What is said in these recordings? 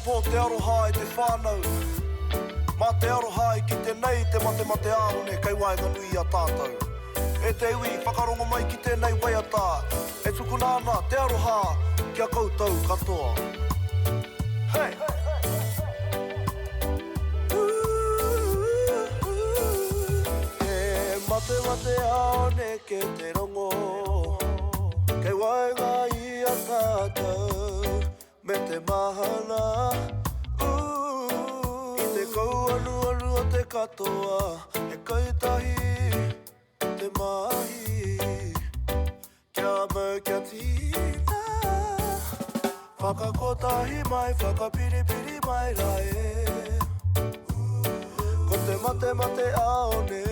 pō te aroha e te whānau. Mā te aroha i ki te nei te mate āone kei waenga nui a tātou. E te iwi, whakarongo mai ki tēnei waiata. E tukunāna te aroha kia koutou katoa. Hey! Mate aone ke te rongo kei waenga i a tātou me te mahana I te kau anu o te katoa e kaitahi te mahi kia mau kia tina whakakotahi mai whakapiripiri mai rae ko te mate aone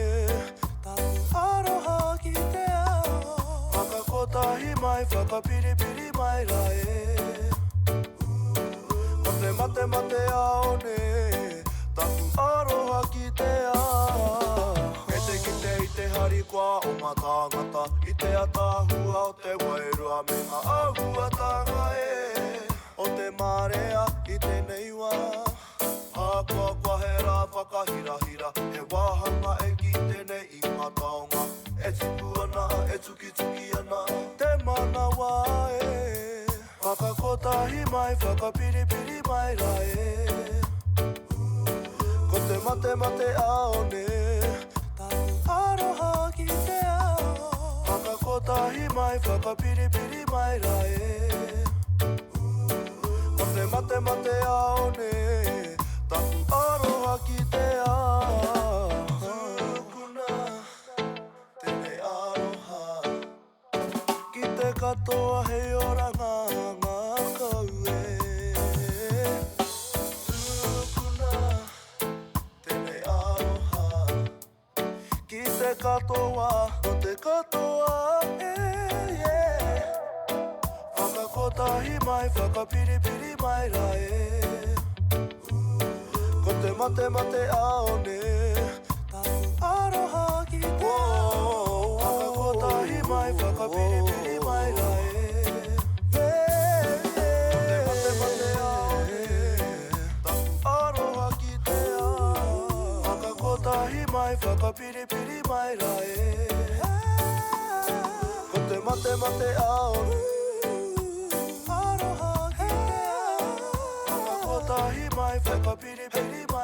aroha ki te ao whakakotahi mai whakapiripiri mai rae ko te mate aone taku aroha ki te ao e te kite I te hari kwa o ngā tāngata I te atahua o te wairua me ngā ahuatanga o te marea I te neiwa Hākua he rā whakahirahira He wāhanga e ki tēnei I ngā taonga E tipu ana, e tuki ana Te manawa Whakakotahi mai, whakapiripiri mai rae Ko te mate aone Taku aroha ki te ao Whakakotahi mai, whakapiripiri mai rae Ko te mate aone Taku aroha ki te ao Sukuna Tēnei aroha Ki te katoa hei oranga ngā kaue Sukuna Tēnei aroha Ki te katoa o te katoa Whakakotahi mai, whakapiripiri mai rae Ko te mate aone Taku aroha ki te ao Whakakotahi mai, whakapiripiri mai rae Ko te mate aone Taku aroha ki te ao Whakakotahi mai, whakapiripiri mai rae Ko te mate aone Aroha ki te ao Whakakotahi mai, whakapiripiri mai rae